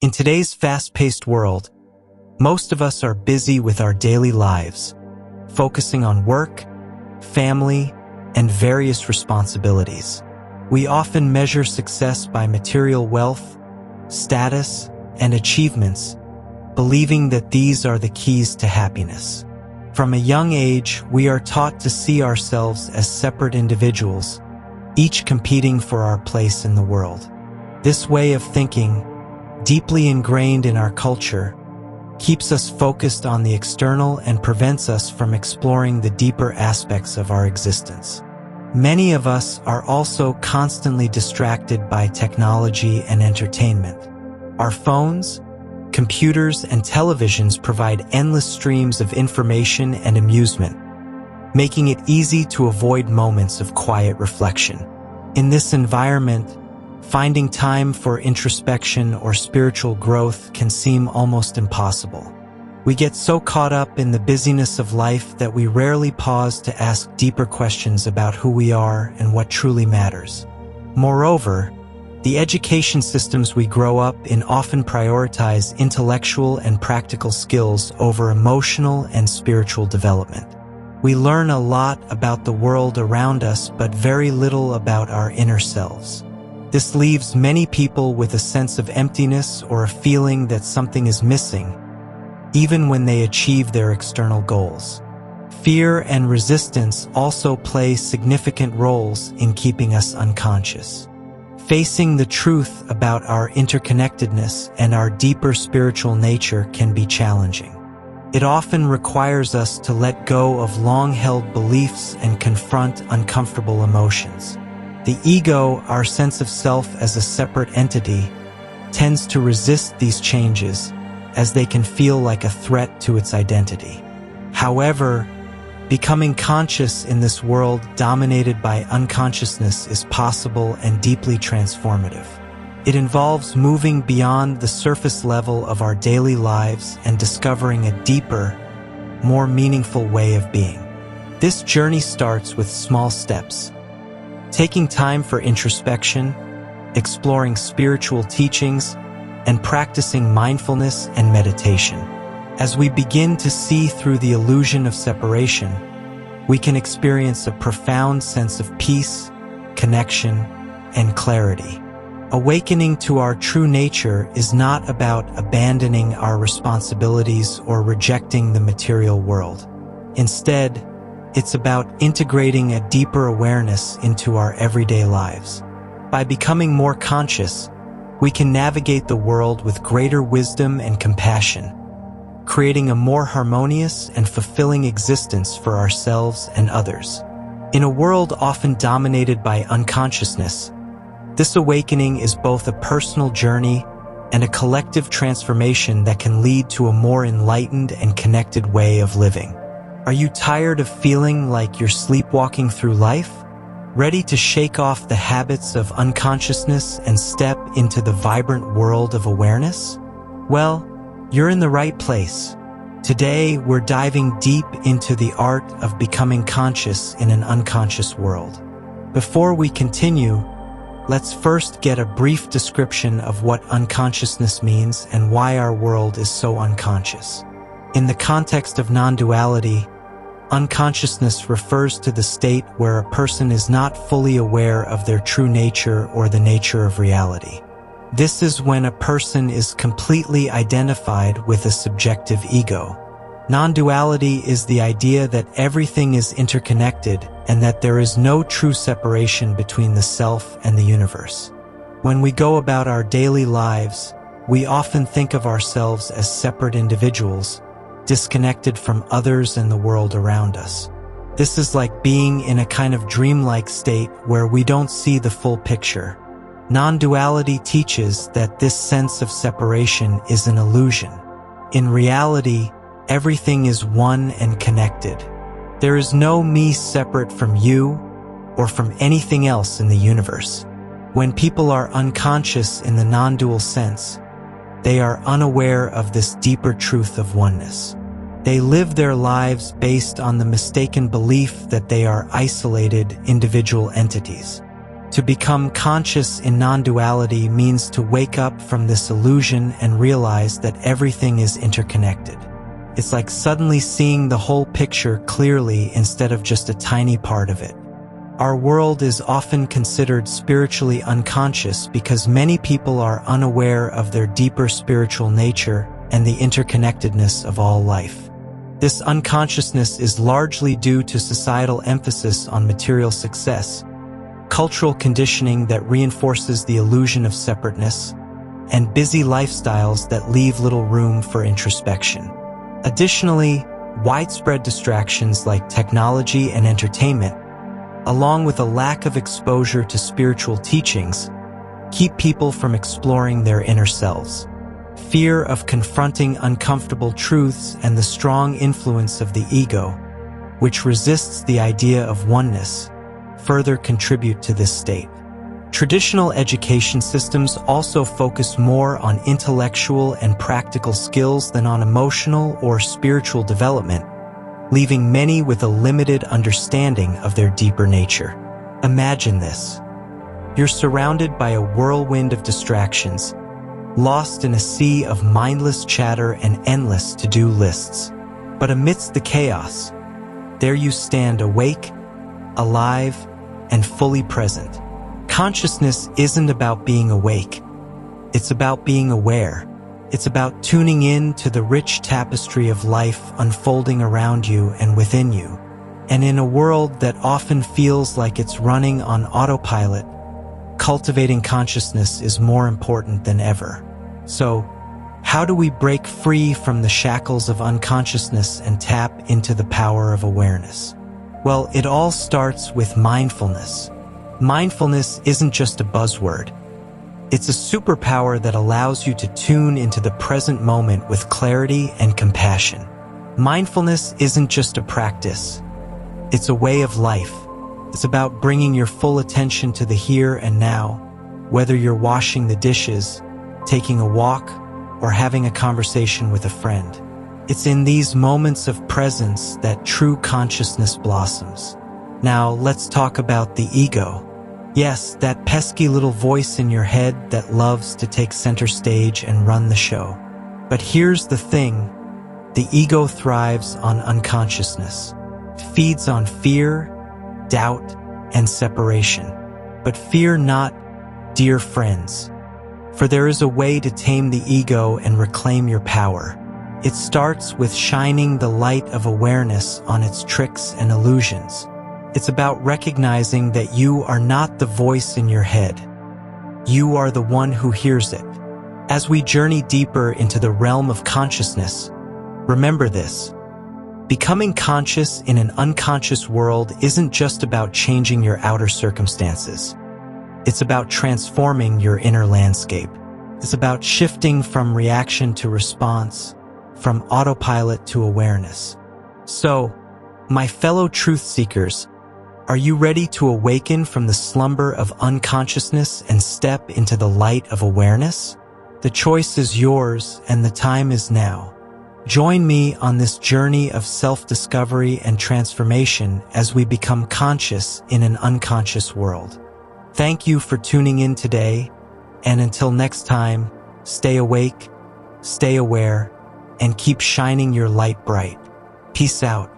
In today's fast-paced world, most of us are busy with our daily lives, focusing on work, family, and various responsibilities. We often measure success by material wealth, status, and achievements, believing that these are the keys to happiness. From a young age, we are taught to see ourselves as separate individuals, each competing for our place in the world. This way of thinking, deeply ingrained in our culture, keeps us focused on the external and prevents us from exploring the deeper aspects of our existence. Many of us are also constantly distracted by technology and entertainment. Our phones, computers, and televisions provide endless streams of information and amusement, making it easy to avoid moments of quiet reflection. In this environment, finding time for introspection or spiritual growth can seem almost impossible. We get so caught up in the busyness of life that we rarely pause to ask deeper questions about who we are and what truly matters. Moreover, the education systems we grow up in often prioritize intellectual and practical skills over emotional and spiritual development. We learn a lot about the world around us, but very little about our inner selves. This leaves many people with a sense of emptiness or a feeling that something is missing, even when they achieve their external goals. Fear and resistance also play significant roles in keeping us unconscious. Facing the truth about our interconnectedness and our deeper spiritual nature can be challenging. It often requires us to let go of long-held beliefs and confront uncomfortable emotions. The ego, our sense of self as a separate entity, tends to resist these changes as they can feel like a threat to its identity. However, becoming conscious in this world dominated by unconsciousness is possible and deeply transformative. It involves moving beyond the surface level of our daily lives and discovering a deeper, more meaningful way of being. This journey starts with small steps, taking time for introspection, exploring spiritual teachings, and practicing mindfulness and meditation. As we begin to see through the illusion of separation, we can experience a profound sense of peace, connection, and clarity. Awakening to our true nature is not about abandoning our responsibilities or rejecting the material world. Instead, it's about integrating a deeper awareness into our everyday lives. By becoming more conscious, we can navigate the world with greater wisdom and compassion, creating a more harmonious and fulfilling existence for ourselves and others. In a world often dominated by unconsciousness, this awakening is both a personal journey and a collective transformation that can lead to a more enlightened and connected way of living. Are you tired of feeling like you're sleepwalking through life? Ready to shake off the habits of unconsciousness and step into the vibrant world of awareness? Well, you're in the right place. Today, we're diving deep into the art of becoming conscious in an unconscious world. Before we continue, let's first get a brief description of what unconsciousness means and why our world is so unconscious. In the context of non-duality, unconsciousness refers to the state where a person is not fully aware of their true nature or the nature of reality. This is when a person is completely identified with a subjective ego. Non-duality is the idea that everything is interconnected and that there is no true separation between the self and the universe. When we go about our daily lives, we often think of ourselves as separate individuals, disconnected from others and the world around us. This is like being in a kind of dreamlike state where we don't see the full picture. Non-duality teaches that this sense of separation is an illusion. In reality, everything is one and connected. There is no me separate from you or from anything else in the universe. When people are unconscious in the non-dual sense, they are unaware of this deeper truth of oneness. They live their lives based on the mistaken belief that they are isolated individual entities. To become conscious in non-duality means to wake up from this illusion and realize that everything is interconnected. It's like suddenly seeing the whole picture clearly instead of just a tiny part of it. Our world is often considered spiritually unconscious because many people are unaware of their deeper spiritual nature and the interconnectedness of all life. This unconsciousness is largely due to societal emphasis on material success, cultural conditioning that reinforces the illusion of separateness, and busy lifestyles that leave little room for introspection. Additionally, widespread distractions like technology and entertainment, along with a lack of exposure to spiritual teachings, keep people from exploring their inner selves. Fear of confronting uncomfortable truths and the strong influence of the ego, which resists the idea of oneness, further contribute to this state. Traditional education systems also focus more on intellectual and practical skills than on emotional or spiritual development, leaving many with a limited understanding of their deeper nature. Imagine this. You're surrounded by a whirlwind of distractions, lost in a sea of mindless chatter and endless to-do lists. But amidst the chaos, there you stand awake, alive, and fully present. Consciousness isn't about being awake. It's about being aware. It's about tuning in to the rich tapestry of life unfolding around you and within you. And in a world that often feels like it's running on autopilot, cultivating consciousness is more important than ever. So, how do we break free from the shackles of unconsciousness and tap into the power of awareness? Well, it all starts with mindfulness. Mindfulness isn't just a buzzword. It's a superpower that allows you to tune into the present moment with clarity and compassion. Mindfulness isn't just a practice. It's a way of life. It's about bringing your full attention to the here and now, whether you're washing the dishes, taking a walk, or having a conversation with a friend. It's in these moments of presence that true consciousness blossoms. Now, let's talk about the ego. Yes, that pesky little voice in your head that loves to take center stage and run the show. But here's the thing. The ego thrives on unconsciousness, feeds on fear, doubt, and separation. But fear not, dear friends, for there is a way to tame the ego and reclaim your power. It starts with shining the light of awareness on its tricks and illusions. It's about recognizing that you are not the voice in your head. You are the one who hears it. As we journey deeper into the realm of consciousness, remember this. Becoming conscious in an unconscious world isn't just about changing your outer circumstances. It's about transforming your inner landscape. It's about shifting from reaction to response, from autopilot to awareness. So, my fellow truth seekers, are you ready to awaken from the slumber of unconsciousness and step into the light of awareness? The choice is yours and the time is now. Join me on this journey of self-discovery and transformation as we become conscious in an unconscious world. Thank you for tuning in today, and until next time, stay awake, stay aware, and keep shining your light bright. Peace out.